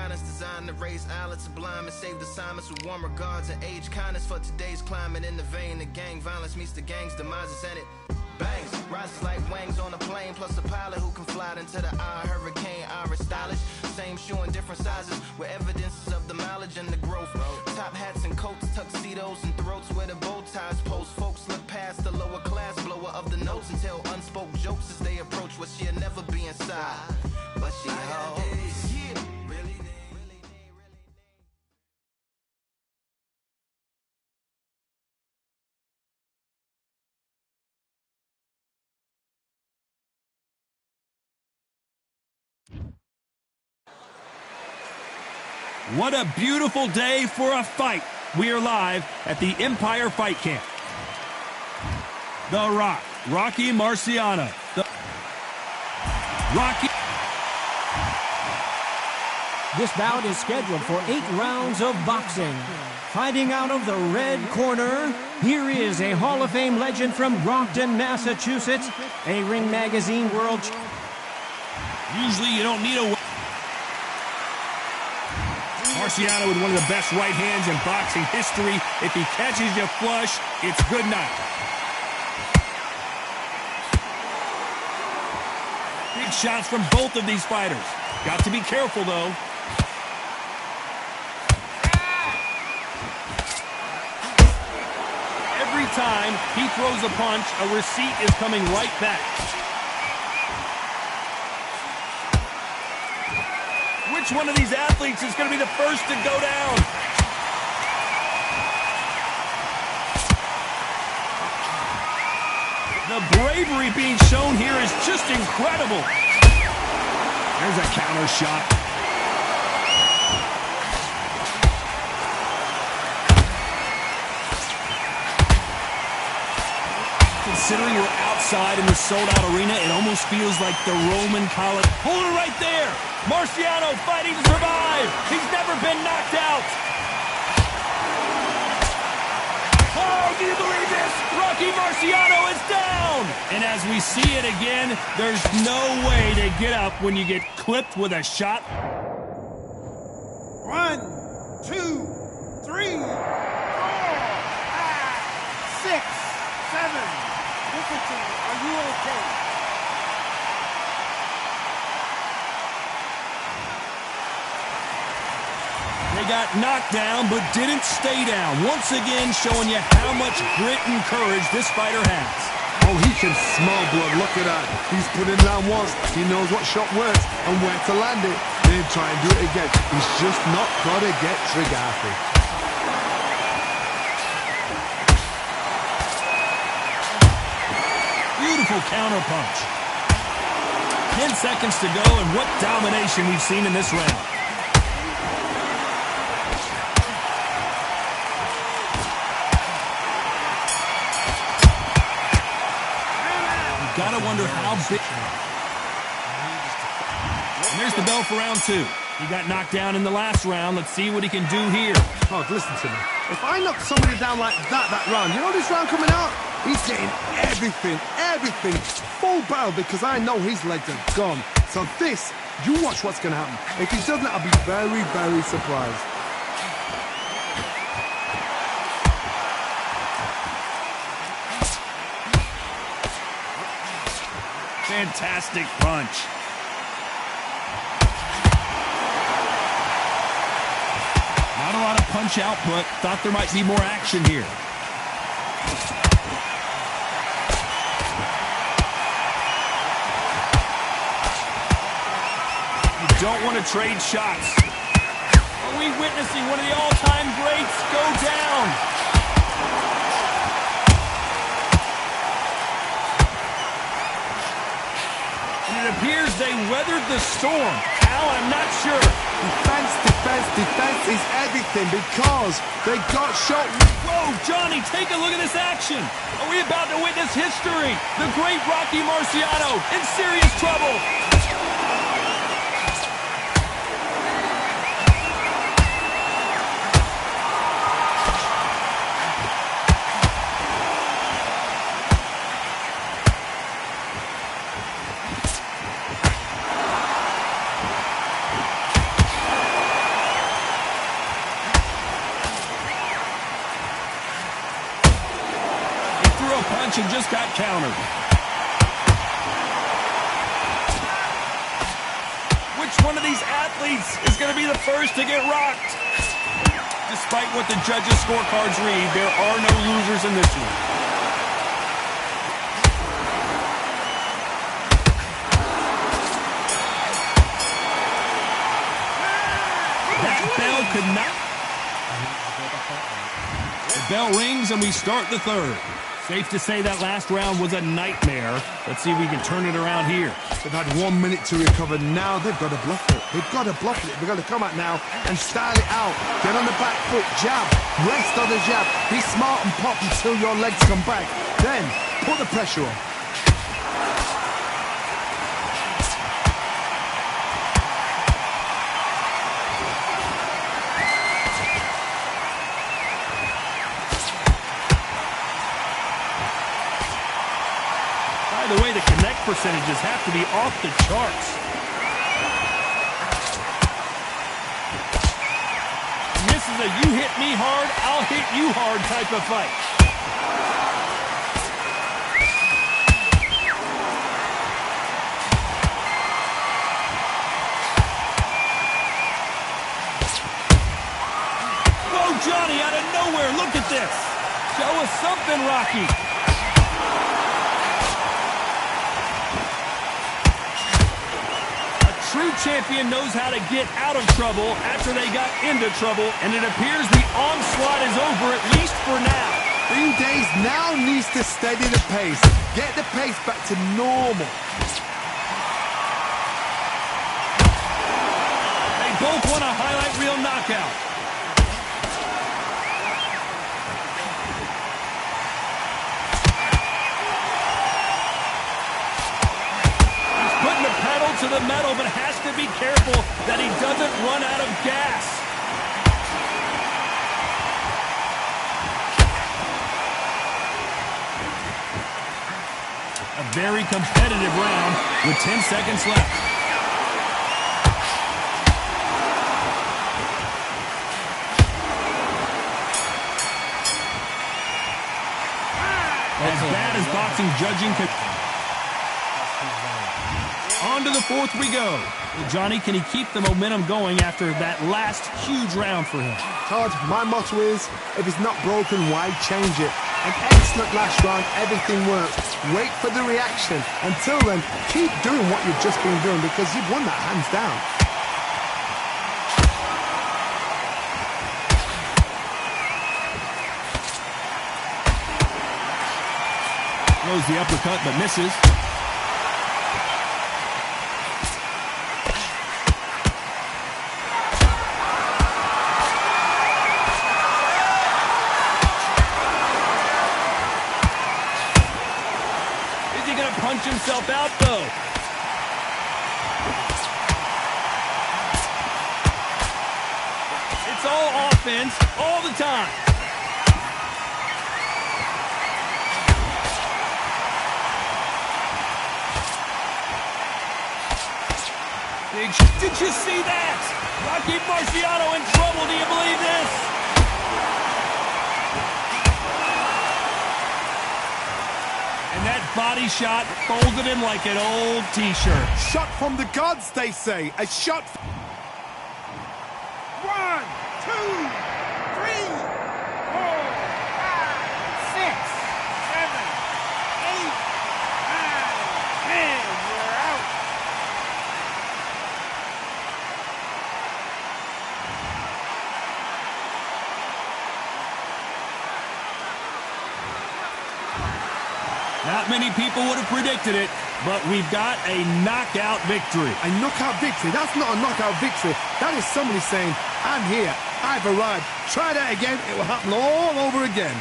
guidance designed to raise eyelids sublime and save assignments with warm regards and age kindness for today's climate. In the vein, the gang violence meets the gang's demises, and it bangs, rises like wings on a plane, plus a pilot who can fly into the eye. Hurricane, Irish stylish, same shoe in different sizes, with evidences of the mileage and the growth. Top hats and coats, tuxedos and throats where the bow ties post. Folks look past the lower class blower of the notes and tell unspoke jokes as they approach what she'll never be inside, but she holds. What a beautiful day for a fight. We are live at the Empire Fight Camp. The Rock, Rocky Marciano. This bout is scheduled for 8 rounds of boxing. Fighting out of the red corner, here is a Hall of Fame legend from Brockton, Massachusetts, a Ring Magazine world. Usually you don't need a... Marciano with one of the best right hands in boxing history. If he catches you flush, it's good night. Big shots from both of these fighters. Got to be careful, though. Every time he throws a punch, a receipt is coming right back. Which one of these athletes is going to be the first to go down? The bravery being shown here is just incredible. There's a counter shot. Considering we're outside in the sold-out arena, it almost feels like the Roman Colosseum. Hold it right there. Marciano fighting to survive. He's never been knocked out. Oh, do you believe this? Rocky Marciano is down. And as we see it again, there's no way to get up when you get clipped with a shot. 1, 2, 3, 4, 5, 6, 7. Listen to me. Are you okay? They got knocked down, but didn't stay down. Once again, showing you how much grit and courage this fighter has. Oh, he can smell blood. Look at that. He's put it down once. He knows what shot works and where to land it. Then try and do it again. He's just not got to get trigger happy. Beautiful counter punch. 10 seconds to go, and what domination we've seen in this round. Gotta wonder how big. And there's the bell for round 2. He got knocked down in the last round. Let's see what he can do here. Oh, listen to me. If I knock somebody down like that round, you know this round coming out? He's getting everything full barrel because I know his legs are gone. So this, you watch what's going to happen. If he doesn't, I'll be very, very surprised. Fantastic punch. Not a lot of punch output. Thought there might be more action here. You don't want to trade shots. Are we witnessing one of the all-time greats go down? It appears they weathered the storm. How? I'm not sure. Defense is everything because they got shot. Whoa, Johnny, take a look at this action. Are we about to witness history? The great Rocky Marciano in serious trouble. intervention just got countered. Which one of these athletes is going to be the first to get rocked? Despite what the judges' scorecards read, there are no losers in this one. That bell could not. The bell rings and we start the third. Safe to say that last round was a nightmare. Let's see if we can turn it around here. They've had 1 minute to recover. Now they've got to bluff it. They've got to bluff it. They've got to come out now and style it out. Get on the back foot, jab, rest on the jab. Be smart and pop until your legs come back. Then put the pressure on. By the way, the connect percentages have to be off the charts. This is a you hit me hard, I'll hit you hard type of fight. Whoa, Johnny, out of nowhere, look at this. Show us something, Rocky. True champion knows how to get out of trouble after they got into trouble, and it appears the onslaught is over, at least for now. 3 days now needs to steady the pace. Get the pace back to normal. They both want a highlight reel knockout. To the metal, but has to be careful that he doesn't run out of gas. A very competitive round with 10 seconds left. As bad as boxing judging can... On to the fourth we go. Well, Johnny, can he keep the momentum going after that last huge round for him? Todd, my motto is, if it's not broken, why change it? An excellent last round, everything worked. Wait for the reaction. Until then, keep doing what you've just been doing because you've won that hands down. Throws the uppercut but misses. Punch himself out, though. It's all offense, all the time. Did you see that? Rocky Marciano in trouble. Do you believe this? And that body shot folded him like an old T-shirt. Shot from the gods, they say. A shot. 1, 2, 3, 4, 5, 6, 7, 8, 9, 10. You're out. Not many people would have predicted it, but we've got a knockout victory. A knockout victory? That's not a knockout victory. That is somebody saying, I'm here, I've arrived. Try that again, it will happen all over again.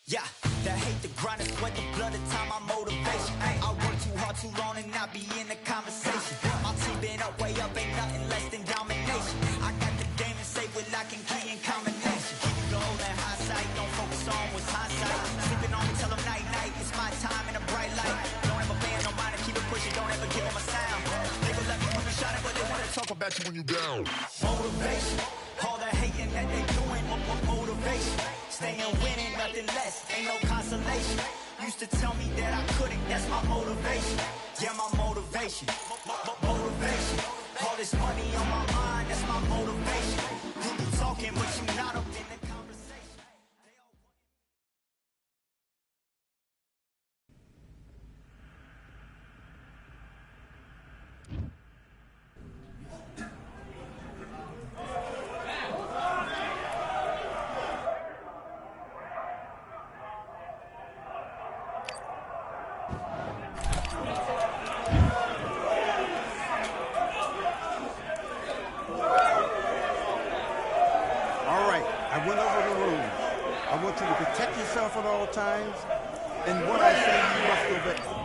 Yeah, that hate, the grind, the sweat, the blood, the time, my motivation. I work too hard, too long, and not be in the conversation. My team been up, way up, ain't nothing less than domination. I got the game and say with lock and key in combination. Keep it low and high sight, don't focus on what's hindsight. Sleeping on me, tell them night, night, it's my time in a bright light. Don't ever band, no mind, keep it pushing, don't ever give them a sound. They gon' let me when you shining, but they wanna talk about you when you down. Motivation, all that hating that they doing, motivation. Staying winning, nothing less, ain't no consolation. Used to tell me that I couldn't, that's my motivation. Yeah, my motivation, motivation. All this money on my mind, that's my motivation. You be talking, but you not up in the conversation. I went over the rules. I want you to protect yourself at all times, and what I say you must obey.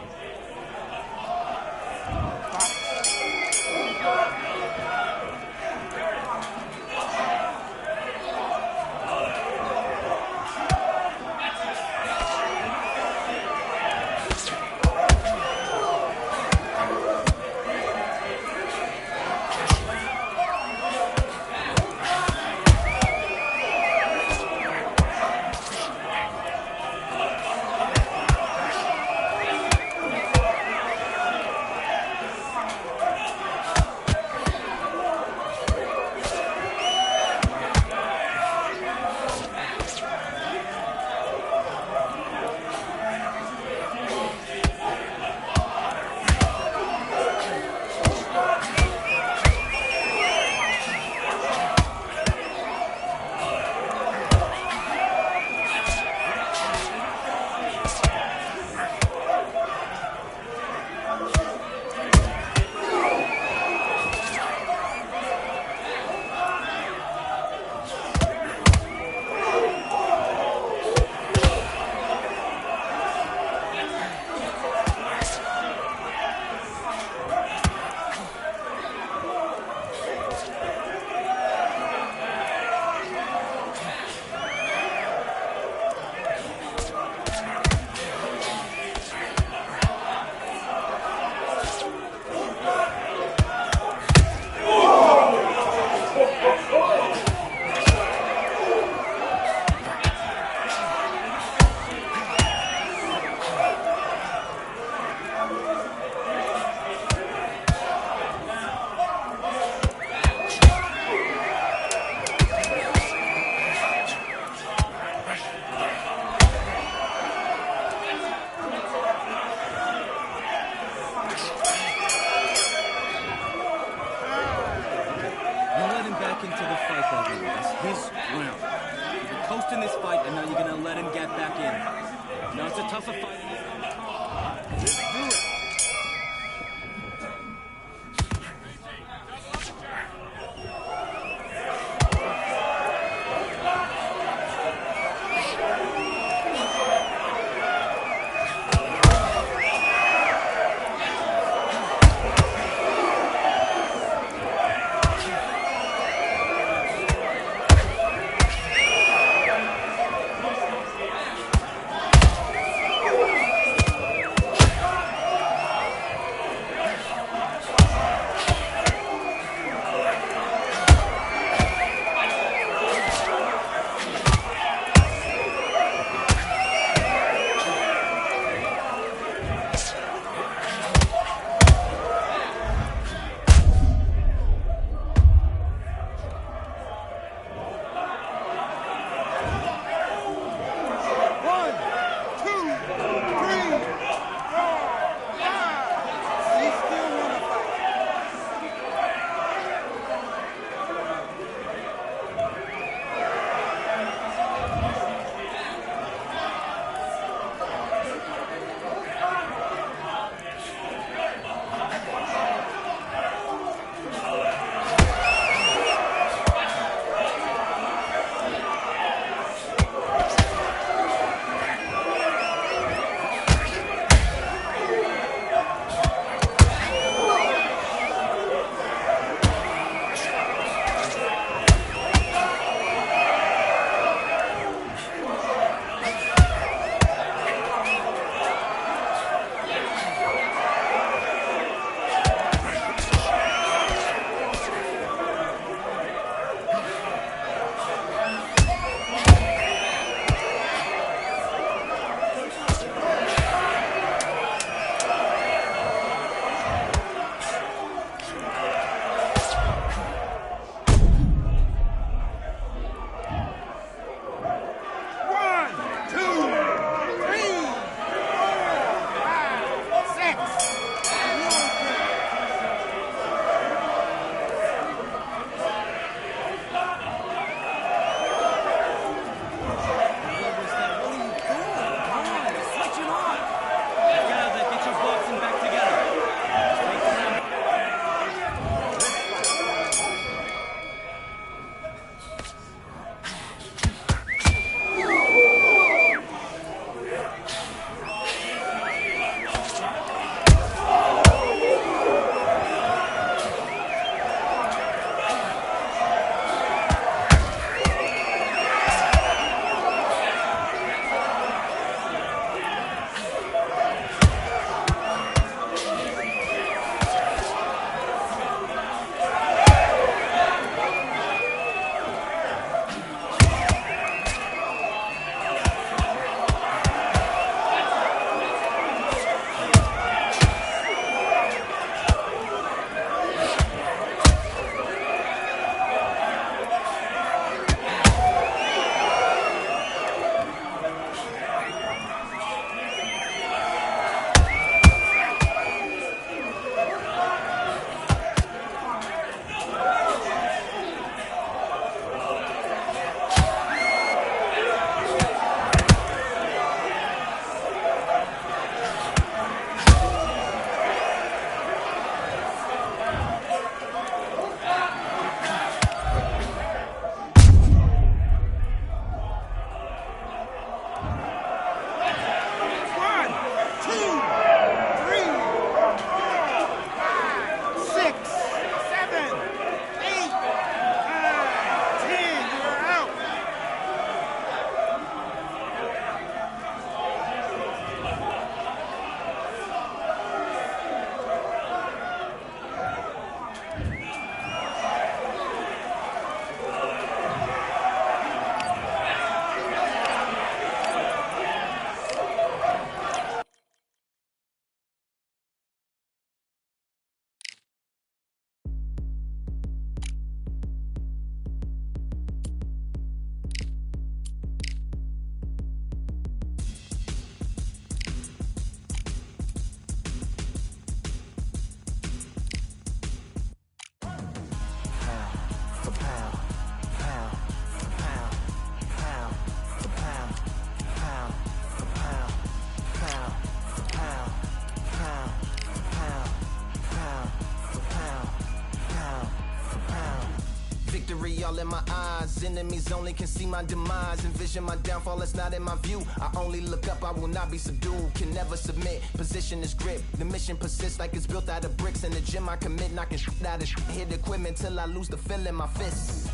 victory all in my eyes. Enemies only can see my demise. Envision my downfall, it's not in my view. I only look up, I will not be subdued. Can never submit, position is grip. The mission persists like it's built out of bricks. In the gym I commit, knocking shit out of shit. Hit equipment till I lose the feel in my fists.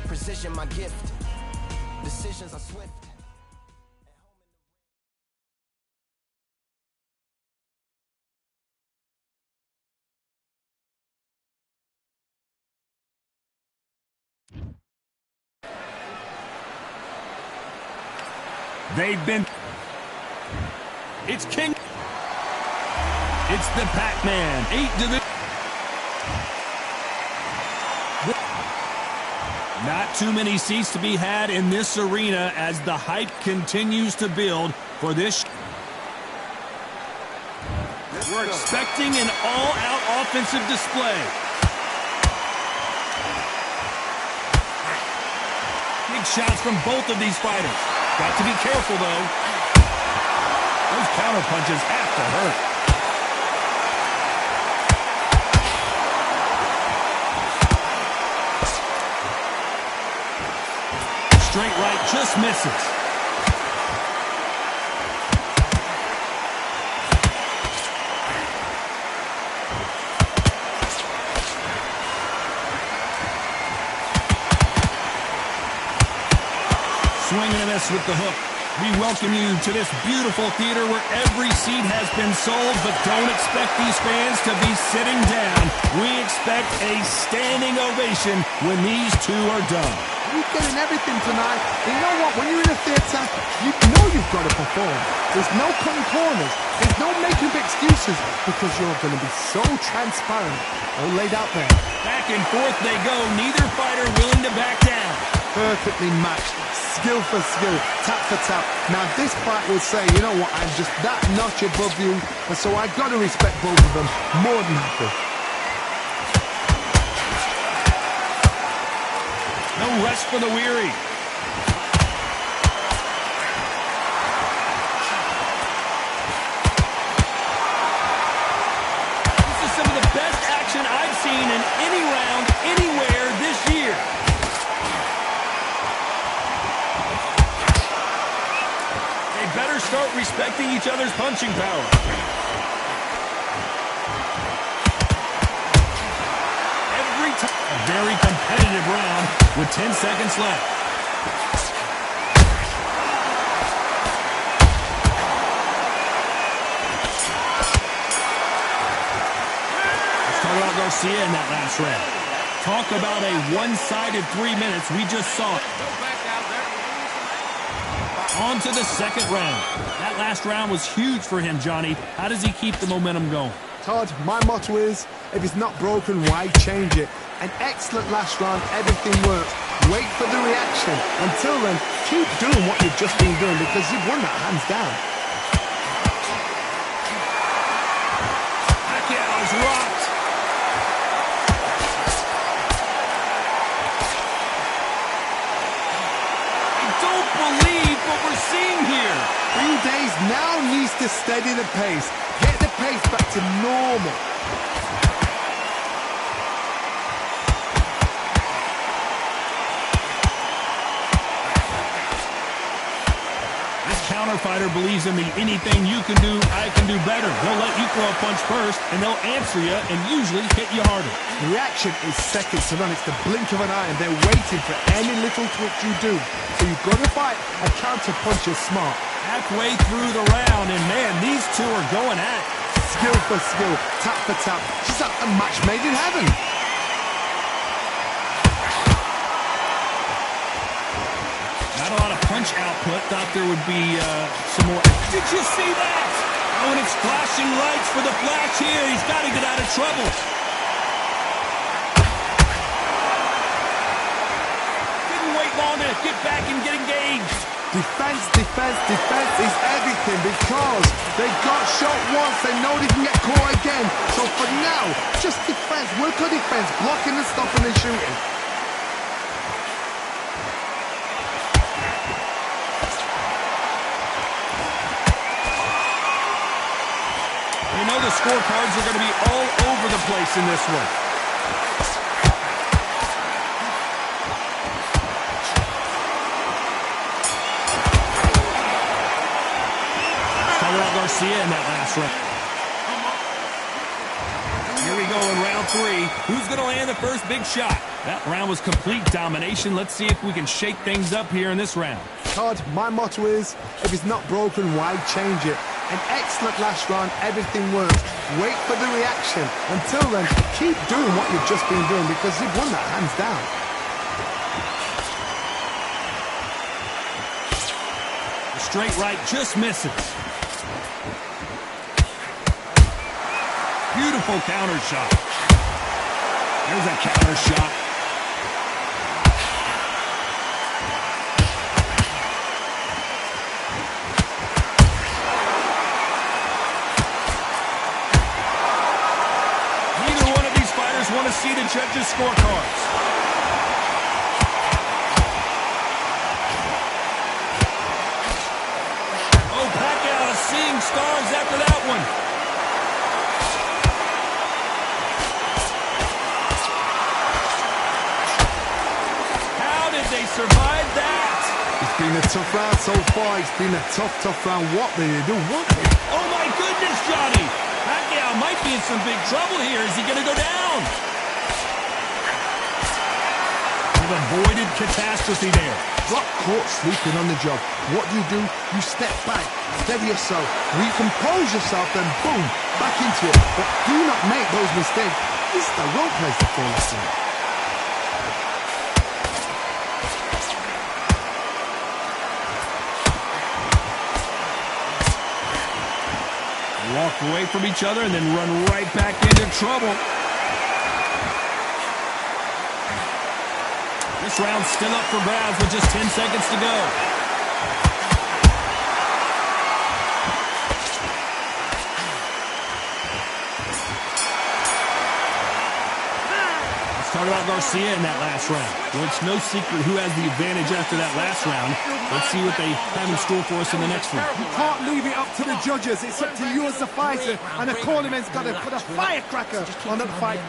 Precision my gift. Decisions are swift. They've been... It's King. It's the Pac-Man. 8 to the... Not too many seats to be had in this arena as the hype continues to build for this. We're expecting an all-out offensive display. Big shots from both of these fighters. Got to be careful, though. Those counter punches have to hurt. Straight right just misses. Swing and a miss with the hook. We welcome you to this beautiful theater where every seat has been sold, but don't expect these fans to be sitting down. We expect a standing ovation when these two are done. You're getting everything tonight. You know what? When you're in a theater, you know you've got to perform. There's no cutting corners. There's no making excuses because you're going to be so transparent. All laid out there. Back and forth they go. Neither fighter willing to back down. Perfectly matched. Skill for skill. Tap for tap. Now this fight will say, you know what? I'm just that notch above you. And so I've got to respect both of them. More than happy. No rest for the weary. This is some of the best action I've seen in any round, anywhere this year. They better start respecting each other's punching power. A very competitive round with 10 seconds left. Let's talk about Garcia in that last round. Talk about a one-sided 3 minutes. We just saw it. On to the second round. That last round was huge for him, Johnny. How does he keep the momentum going? Todd, my motto is, if it's not broken, why change it? An excellent last round, everything works. Wait for the reaction. Until then, keep doing what you've just been doing because you've won that hands down. Pacquiao's rocked. I don't believe what we're seeing here. 3 days now needs to steady the pace. Get the pace back to normal. Fighter believes in the anything you can do, I can do better. They'll let you throw a punch first, and they'll answer you and usually hit you harder. The reaction is seconds to none. It's the blink of an eye, and they're waiting for any little twitch you do. So you've got to fight a counter punch is smart. Halfway through the round, and man, these two are going at it. Skill for skill, tap for tap. Just like a match made in heaven. Not a lot of punch output. Thought there would be some more. Did you see that? Oh, and it's flashing lights for the flash here. He's got to get out of trouble. Didn't wait long to get back and get engaged. Defense, defense, defense is everything because they got shot once. They know they can get caught again. So for now, just defense. Work on defense. Blocking and stopping and shooting. You know the scorecards are going to be all over the place in this one. Garcia in that last round. Here we go in round 3. Who's going to land the first big shot? That round was complete domination. Let's see if we can shake things up here in this round. Todd, my motto is, if it's not broken, why change it? An excellent last round, everything works. Wait for the reaction. Until then, keep doing what you've just been doing because you've won that hands down. The straight right just misses. Beautiful counter shot. There's a counter shot. Want to see the judges' scorecards. Oh, Pacquiao is seeing stars after that one. How did they survive that? It's been a tough round so far. It's been a tough round. What did they do? Oh, my goodness, Johnny. Pacquiao might be in some big trouble here. Is he going to go down? We've avoided catastrophe there. Got caught sleeping on the job. What do? You step back, steady yourself, recompose yourself, then boom, back into it. But do not make those mistakes. This is the wrong place to fall asleep. Walk away from each other and then run right back into trouble. This round's still up for grabs with just 10 seconds to go. Let's talk about Garcia in that last round. Well, it's no secret who has the advantage after that last round. Let's see what they have in store for us in the next one. You can't leave it up to the judges. It's up to you as the fighter. And the corner man's got to put a firecracker on that fight.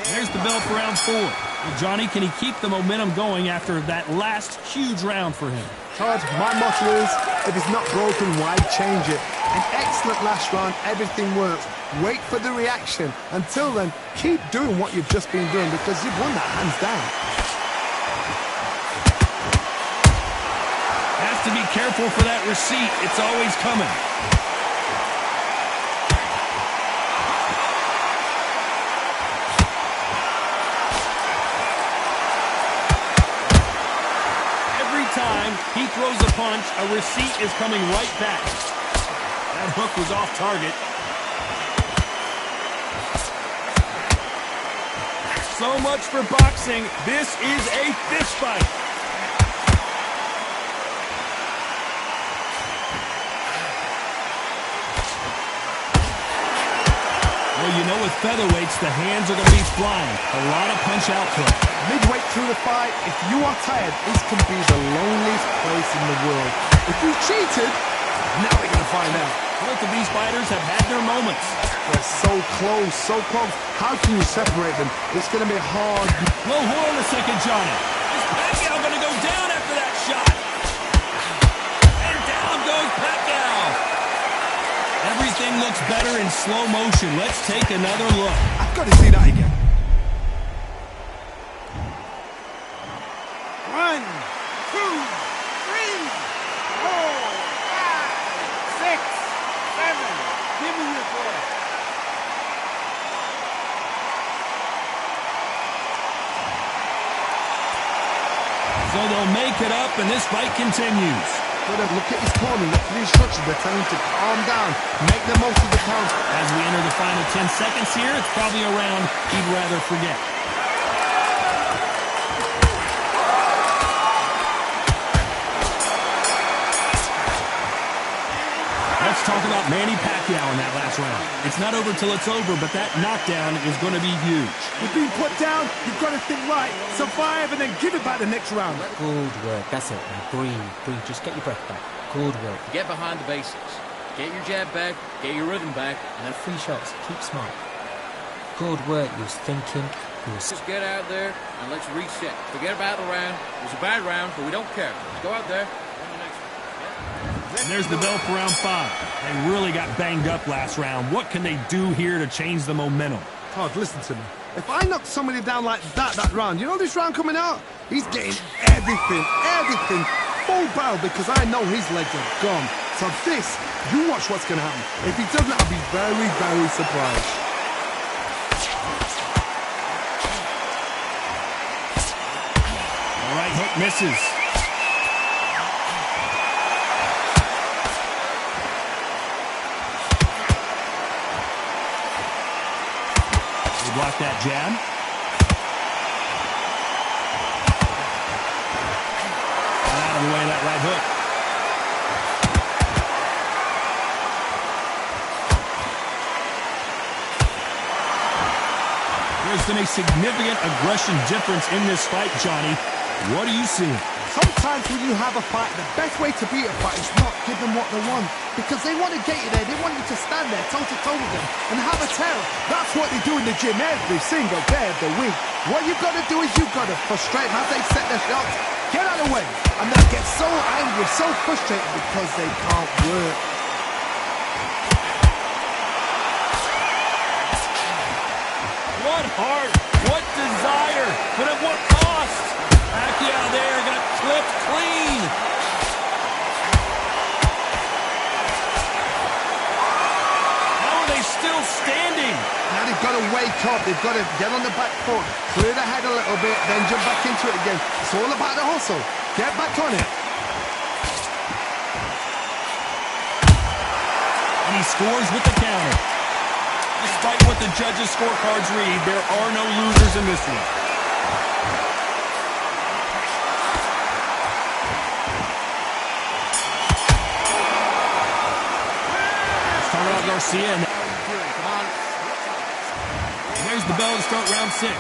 There's the bell for round 4. Well, Johnny, can he keep the momentum going after that last huge round for him? Todd, my motto is, if it's not broken, why change it? An excellent last round, everything works. Wait for the reaction. Until then, keep doing what you've just been doing because you've won that hands down. Has to be careful for that receipt. It's always coming. Every time he throws a punch, a receipt is coming right back. That hook was off target. So much for boxing. This is a fist fight. Well, you know with featherweights, the hands are going to be flying. A lot of punch output. Midway through the fight, if you are tired, this can be the loneliest place in the world. If you cheated, now we're going to find out. Both of these fighters have had their moments. They're so close, so close. How can you separate them? It's going to be hard. Well, hold on a second, Johnny. Is Pacquiao going to go down after that shot? And down goes Pacquiao. Everything looks better in slow motion. Let's take another look. I've got to see that again. 1, 2, 3, 4, 5, 6, 7. Give me your ball. So they'll make it up, and this fight continues. Look at his corner. Look at the instructions. They're telling him to calm down. Make the most of the count. As we enter the final 10 seconds here, it's probably a round he'd rather forget. Let's talk about Manny Pacquiao in that last round. It's not over till it's over, but that knockdown is going to be huge. You've been put down. You've got to think right. Survive and then give it back the next round. Good work. That's it. Now breathe. Just get your breath back. Good work. Get behind the basics. Get your jab back. Get your rhythm back. And then 3 shots. Keep smart. Good work. You was thinking. Just get out there and let's reset. Forget about the round. It was a bad round, but we don't care. Let's go out there. On the next one. And there's the bell for round 5. They really got banged up last round. What can they do here to change the momentum? Todd, listen to me. If I knock somebody down like that round, you know this round coming out? He's getting everything, full barrel, because I know his legs are gone. So this, you watch what's going to happen. If he doesn't, I'll be very, very surprised. All right, hook misses. They block that jab. Out of the way of that right hook. There's been a significant aggression difference in this fight, Johnny. What are you seeing? Sometimes when you have a fight, the best way to beat a fight is not give them what they want. Because they want to get you there. They want you to stand there toe-to-toe with them and have a terror. That's what they do in the gym every single day of the week. What you've got to do is you've got to frustrate them as they set their shots. Get out of the way. And they get so angry, so frustrated because they can't work. What heart, what desire, but at what cost? Pacquiao there got clipped clean. How are they still standing? Now they've got to wake up. They've got to get on the back foot, clear the head a little bit, then jump back into it again. It's all about the hustle. Get back on it. And he scores with the counter. Despite what the judges' scorecards read, there are no losers in this one. Let's talk about Garcia. There's the bell to start round 6.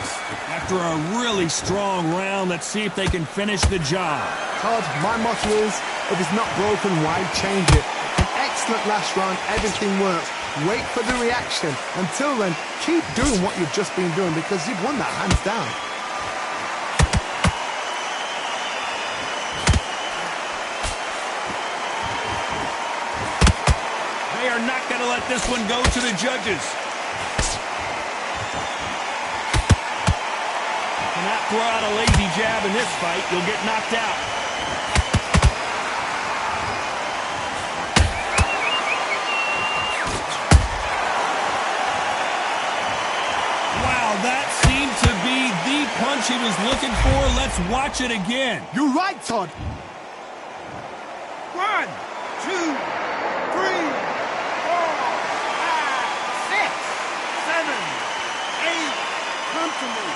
After a really strong round, let's see if they can finish the job. Todd, my motto is, if it's not broken, why change it? An excellent last round, everything works. Wait for the reaction. Until then, keep doing what you've just been doing because you've won that hands down. They are not going to let this one go to the judges. Cannot throw out a lazy jab in this fight. You'll get knocked out. That seemed to be the punch he was looking for. Let's watch it again. You're right, Todd. 1, 2, 3, 4, 5, 6, 7, 8. Come to me.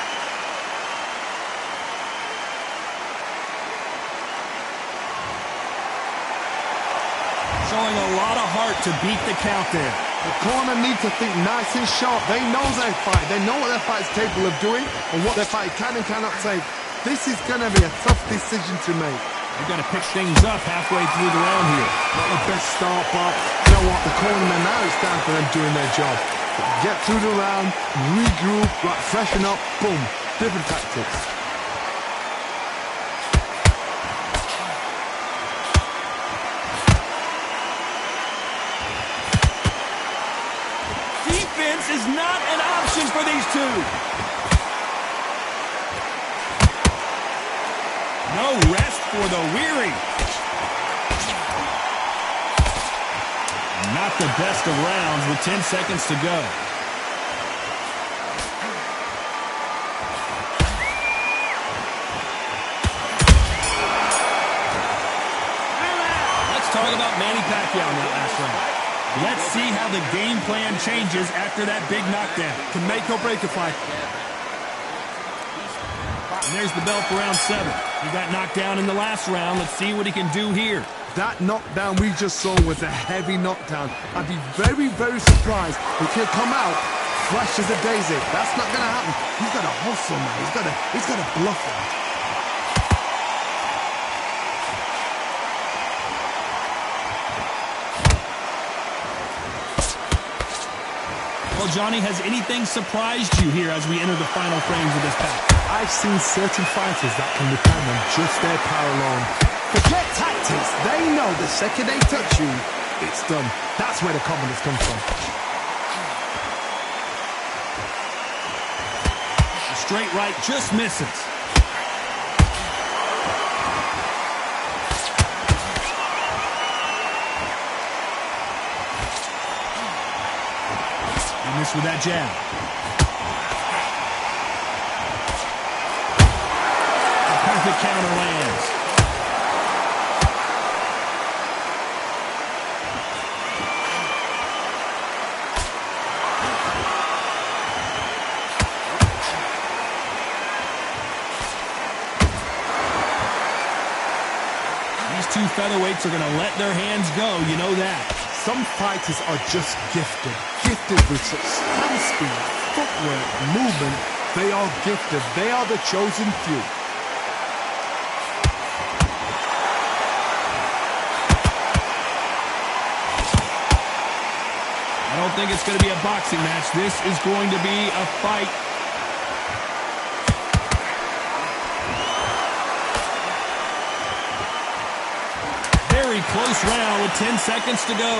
Showing a lot of heart to beat the count there. The corner need to think nice and sharp. They know their fight. They know what their fight's capable of doing and what their fight can and cannot take. This is going to be a tough decision to make. They're going to pick things up halfway through the round here. Not the best start, but you know what? The cornermen now, it's time for them doing their job. Get through the round, regroup, right, freshen up, boom. Different tactics. Is not an option for these two. No rest for the weary. Not the best of rounds with 10 seconds to go. Let's talk about Manny Pacquiao in that last round. Let's see how the game plan changes after that big knockdown. To make or break a fight. And there's the bell for round 7. He got knocked down in the last round. Let's see what he can do here. That knockdown we just saw was a heavy knockdown. I'd be very, very surprised if he'll come out fresh as a daisy. That's not going to happen. He's got to hustle, man. He's got to bluff him. Well, Johnny, has anything surprised you here as we enter the final frames of this bout? I've seen certain fighters that can depend on just their power alone. Forget tactics. practice, they know the second they touch you, it's done. That's where the confidence comes from. The straight right just misses. He missed with that jab. A perfect counter lands. These two featherweights are going to let their hands go, you know that. Some fighters are just gifted. Gifted with such hand speed, footwork, movement. They are gifted. They are the chosen few. I don't think it's going to be a boxing match. This is going to be a fight. Very close round with 10 seconds to go.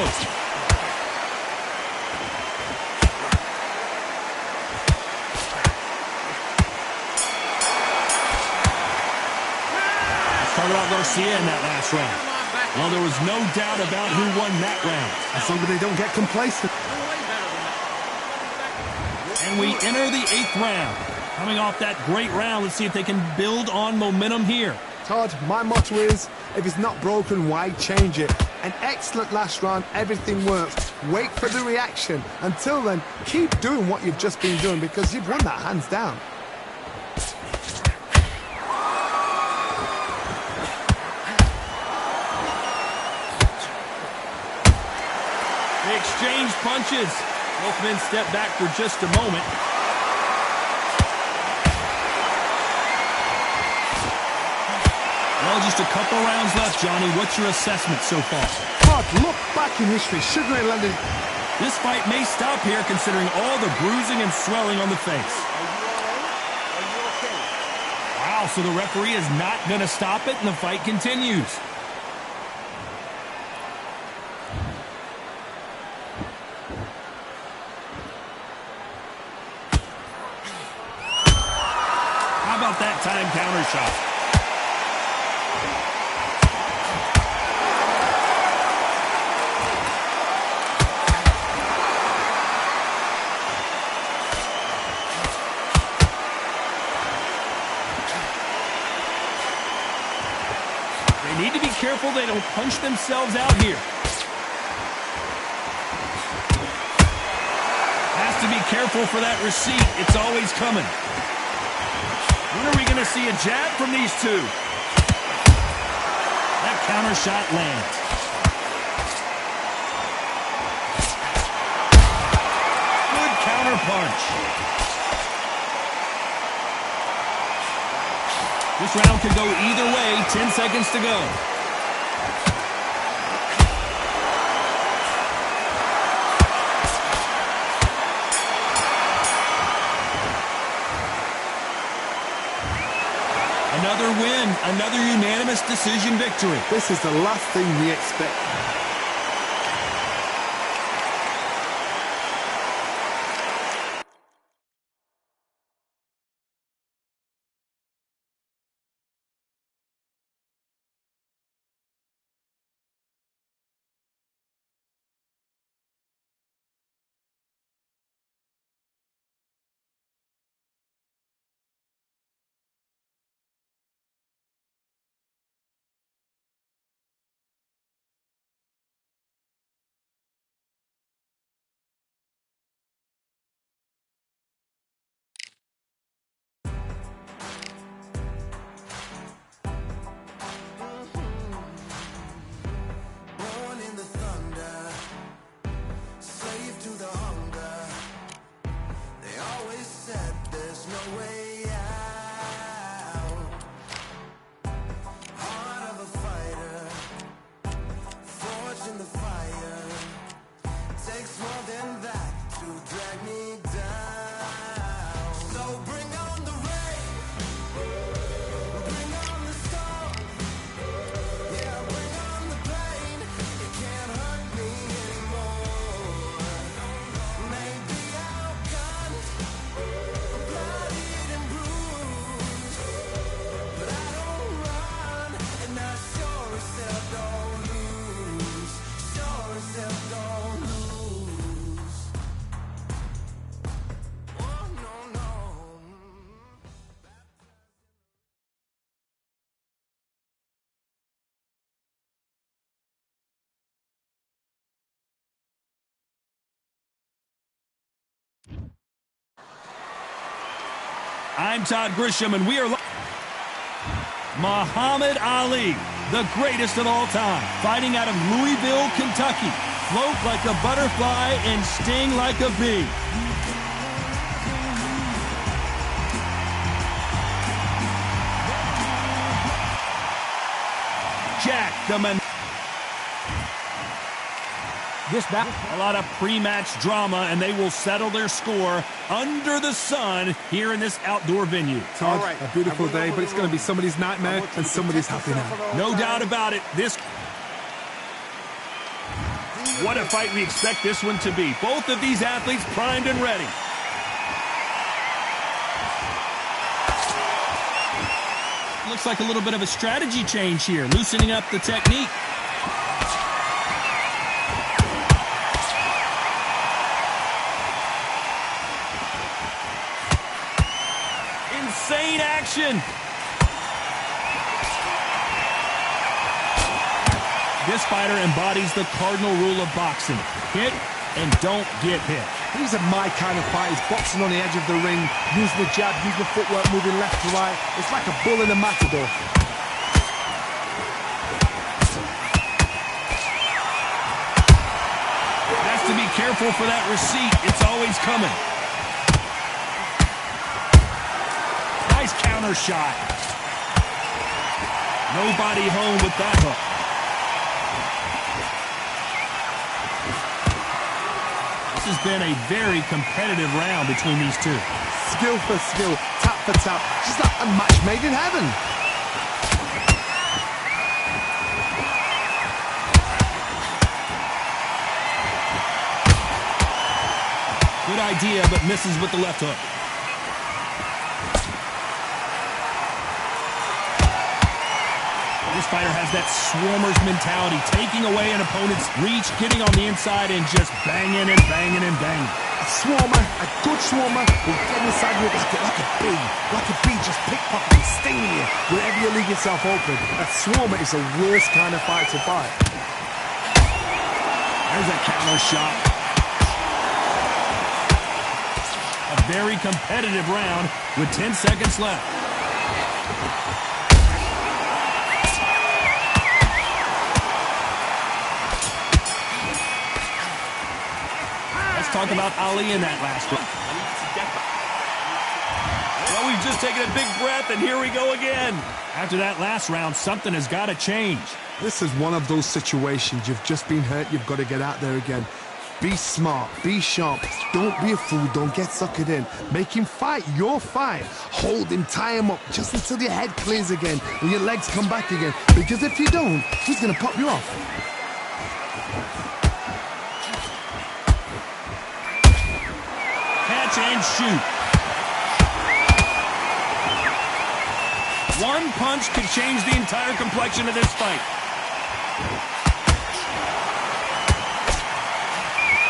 Started out Garcia in that last round. Well, there was no doubt about who won that round. As long as they don't get complacent. And we enter the 8th round. Coming off that great round, let's see if they can build on momentum here. Todd, my motto is, if it's not broken, why change it? An excellent last round, everything works. Wait for the reaction. Until then, keep doing what you've just been doing because you've won that hands down. They exchange punches. Both men step back for just a moment. Well, just a couple rounds left, Johnny. What's your assessment so far? Todd, look back in history. Shouldn't have landed. This fight may stop here considering all the bruising and swelling on the face. Are you okay? Wow, so the referee is not going to stop it and the fight continues. How about that time counter shot? They need to be careful they don't punch themselves out here. Has to be careful for that receipt. It's always coming. When are we going to see a jab from these two? That counter shot lands. Good counter punch. This round could go either way. 10 seconds to go. Another win, another unanimous decision victory. This is the last thing we expect. I'm Todd Grisham, and we are Muhammad Ali, the greatest of all time, fighting out of Louisville, Kentucky. Float like a butterfly and sting like a bee. Jack the Man. A lot of pre-match drama, and they will settle their score under the sun here in this outdoor venue. Todd, a beautiful day, but it's going to be somebody's nightmare and somebody's happy now. No doubt about it. What a fight we expect this one to be. Both of these athletes primed and ready. Looks like a little bit of a strategy change here, loosening up the technique. Insane action. This fighter embodies the cardinal rule of boxing. Hit and don't get hit. These are my kind of fighters, boxing on the edge of the ring, using the jab, using the footwork, moving left to right. It's like a bull in a matador. Has to be careful for that receipt. It's always coming. Nice counter shot. Nobody home with that hook. This has been a very competitive round between these two. Skill for skill, tap for tap, just like a match made in heaven. Good idea, but misses with the left hook. This fighter has that swarmer's mentality, taking away an opponent's reach, getting on the inside, and just banging and banging and banging. A swarmer, a good swarmer, will get inside you like a bee, just pickpocketing, stinging you wherever you leave yourself open. A swarmer is the worst kind of fight to fight. There's a counter shot. A very competitive round with 10 seconds left. Talk about Ali in that last one. Well, we've just taken a big breath, and here we go again. After that last round, something has got to change. This is one of those situations. You've just been hurt. You've got to get out there again. Be smart. Be sharp. Don't be a fool. Don't get suckered in. Make him fight your fight. Hold him. Tie him up just until your head clears again and your legs come back again. Because if you don't, he's going to pop you off. And shoot. One punch could change the entire complexion of this fight.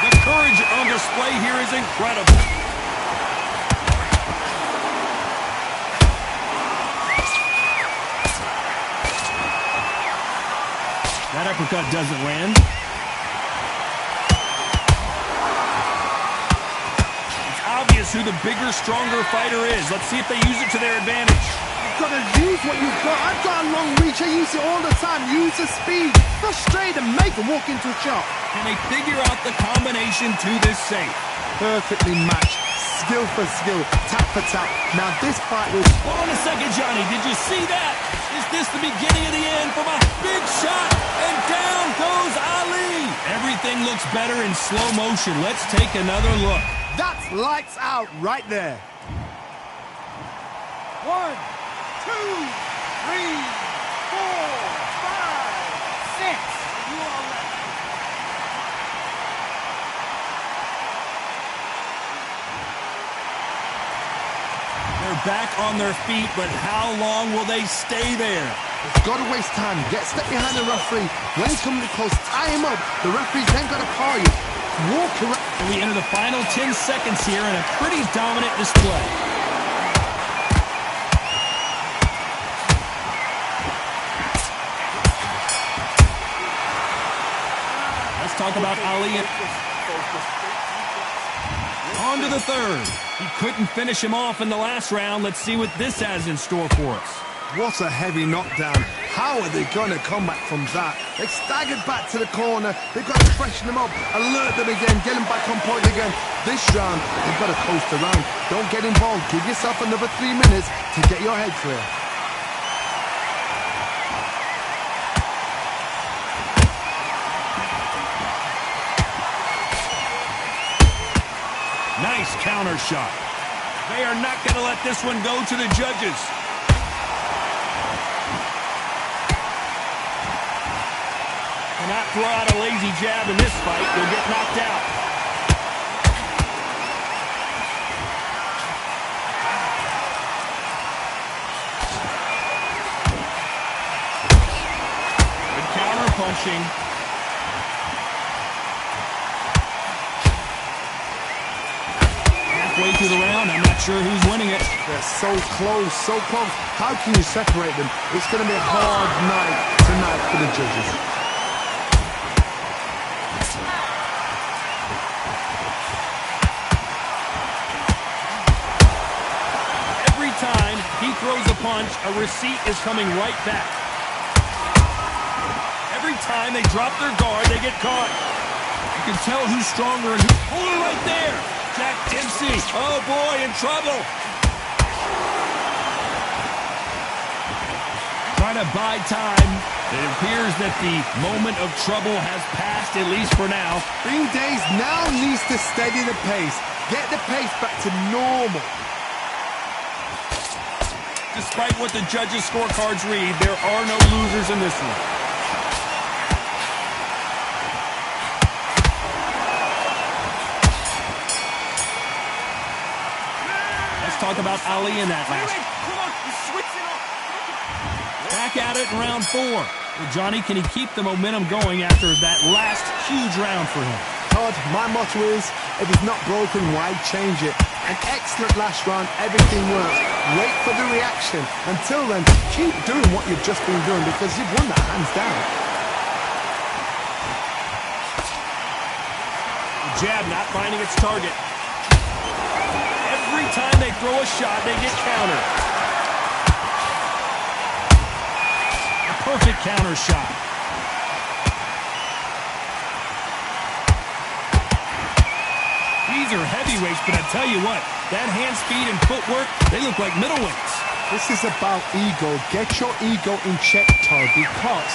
The courage on display here is incredible. That uppercut doesn't land. Obvious who the bigger, stronger fighter is. Let's see if they use it to their advantage. You've got to use what you've got. I've got a long reach. I use it all the time. Use the speed. Frustrate and make them walk into a shot. Can they figure out the combination to this safe? Perfectly matched. Skill for skill. Tap for tap. Now this fight will... Hold on a second, Johnny. Did you see that? Is this the beginning of the end from a big shot? And down goes Ali. Everything looks better in slow motion. Let's take another look. That's lights out right there. 1, 2, 3, 4, 5, 6. You are ready. They're back on their feet, but how long will they stay there? It's got to waste time. Step behind the referee. When he's coming close, tie him up. The referee's then got to call you. Walk around. And we enter the final 10 seconds here in a pretty dominant display. Let's talk about Ali. On to the third. He couldn't finish him off in the last round. Let's see what this has in store for us. What a heavy knockdown. How are they going to come back from that? They staggered back to the corner. They've got to freshen them up, alert them again, get them back on point again. This round, they've got to coast around. Don't get involved. Give yourself another 3 minutes to get your head clear. Nice counter shot. They are not going to let this one go to the judges. Cannot throw out a lazy jab in this fight. You'll get knocked out. Good counter punching. Halfway through the round, I'm not sure who's winning it. They're so close, so close. How can you separate them? It's going to be a hard night tonight for the judges. He throws a punch, a receipt is coming right back. Every time they drop their guard, they get caught. You can tell who's stronger and who's... Oh, right there! Jack Dempsey, oh boy, in trouble. Trying to buy time. It appears that the moment of trouble has passed, at least for now. Bean Days now needs to steady the pace. Get the pace back to normal. Despite what the judges' scorecards read, there are no losers in this one. Let's talk about Ali in that last. Back at it in round 4. Well, Johnny, can he keep the momentum going after that last huge round for him? Todd, my motto is, if it's not broken, why change it? An excellent last round, everything works. Wait for the reaction. Until then, keep doing what you've just been doing because you've won that hands down. The jab not finding its target. Every time they throw a shot, they get countered. A perfect counter shot. These are heavyweights, but I tell you what, that hand speed and footwork, they look like middleweights. This is about ego. Get your ego in check, Todd, because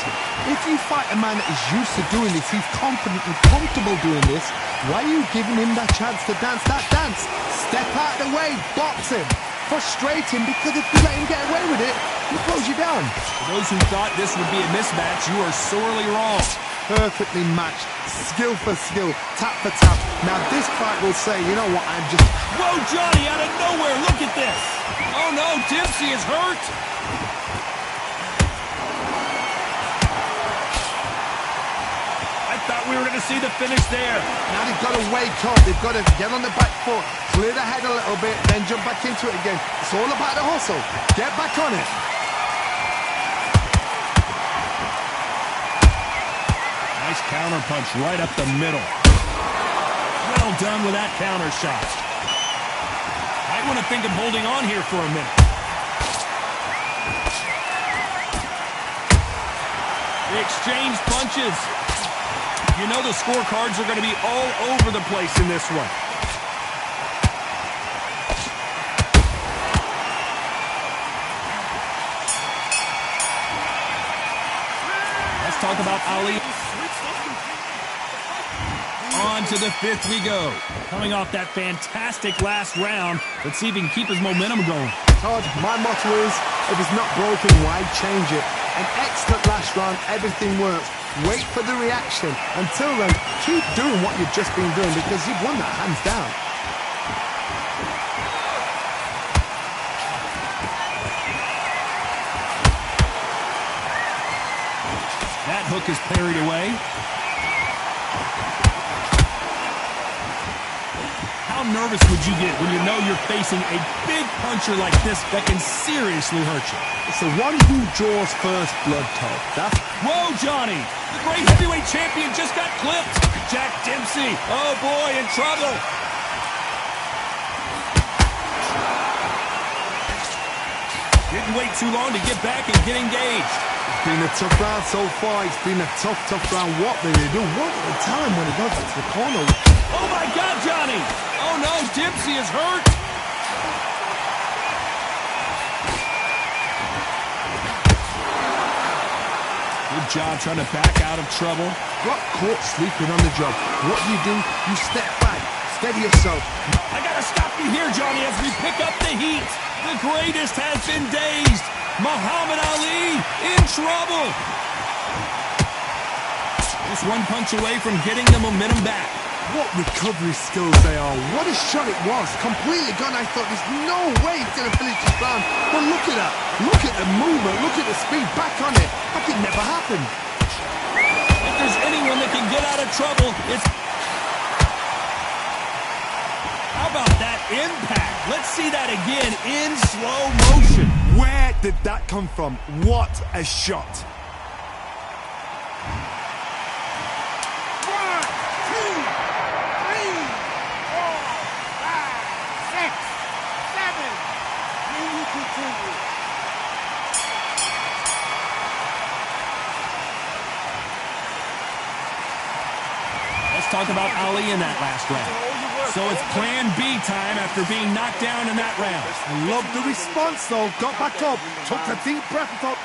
if you fight a man that is used to doing this, he's confident and comfortable doing this, why are you giving him that chance to dance that dance? Step out of the way, box him, frustrate him, because if you let him get away with it, he throws you down. For those who thought this would be a mismatch, you are sorely wrong. Perfectly matched, skill for skill, tap for tap. Now this fight will say, you know what, I'm just... Whoa, Johnny, out of nowhere, look at this. Oh no, Dempsey is hurt. I thought we were going to see the finish there. Now they've got to wake up, they've got to get on the back foot, clear the head a little bit, then jump back into it again. It's all about the hustle. Get back on it. Nice counter punch right up the middle. Well done with that counter shot. I want to think of holding on here for a minute. They exchange punches. You know the scorecards are going to be all over the place in this one. Let's talk about Ali. On to the 5th we go. Coming off that fantastic last round, let's see if he can keep his momentum going. Todd, my motto is, if it's not broken, why change it? An excellent last round, everything works. Wait for the reaction. Until then, keep doing what you've just been doing because you've won that hands down. That hook is parried away. How nervous would you get when you know you're facing a big puncher like this that can seriously hurt you? It's the one who draws first blood, Todd. That's... Whoa, Johnny! The great heavyweight champion just got clipped. Jack Dempsey, oh boy, in trouble. wouldn't wait too long to get back and get engaged. It's been a tough round so far. It's been a tough round. What did they do? What did they tell him when he goes into the corner? Oh, my God, Johnny! Oh, no, Dempsey is hurt! Good job trying to back out of trouble. Got caught sleeping on the job. What do? You step back. Steady yourself. I gotta stop you here, Johnny, as we pick up the heat. The greatest has been dazed. Muhammad Ali in trouble. Just one punch away from getting the momentum back. What recovery skills they are. What a shot it was. Completely gone. I thought there's no way he's going to finish this round. But look at that. Look at the movement. Look at the speed. Back on it. Like it never happened. If there's anyone that can get out of trouble, it's... How about that impact? Let's see that again in slow motion. Where did that come from? What a shot. 1, 2, 3, 4, 5, 6, 7. Will you continue? Let's talk about Ali in that last round. So it's plan B time after being knocked down in that round. I love the response, though. Got back up. Took a deep breath and thought...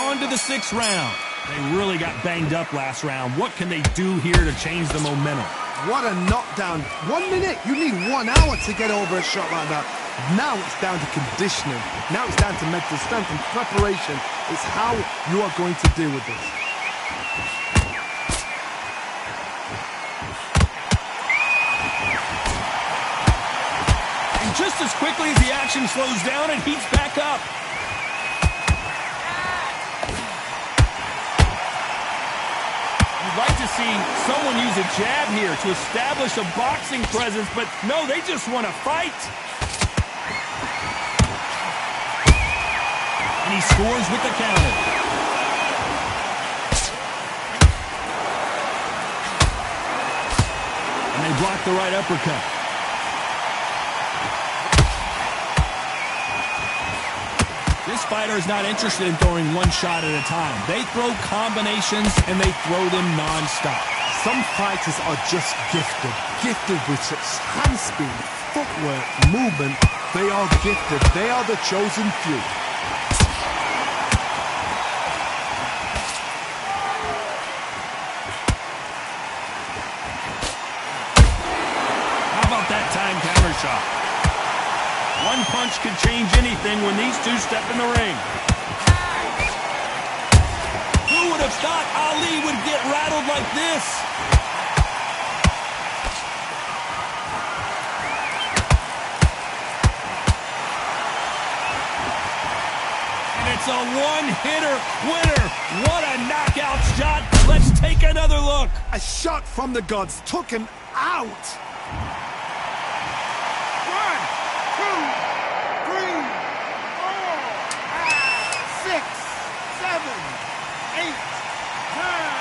On to the 6th round. They really got banged up last round. What can they do here to change the momentum? What a knockdown. 1 minute. You need 1 hour to get over a shot like that. Now it's down to conditioning. Now it's down to mental strength and preparation. It's how you are going to deal with this. Just as quickly as the action slows down and heats back up. You'd like to see someone use a jab here to establish a boxing presence, but no, they just want to fight. And he scores with the counter. And they block the right uppercut. This fighter is not interested in throwing one shot at a time. They throw combinations, and they throw them non-stop. Some fighters are just gifted. Gifted with such hand speed, footwork, movement. They are gifted. They are the chosen few. How about that time counter shot? One punch could change anything when these two step in the ring. Who would have thought Ali would get rattled like this? And it's a one-hitter winner. What a knockout shot. Let's take another look. A shot from the gods took him out. 6, 7, 8, 9.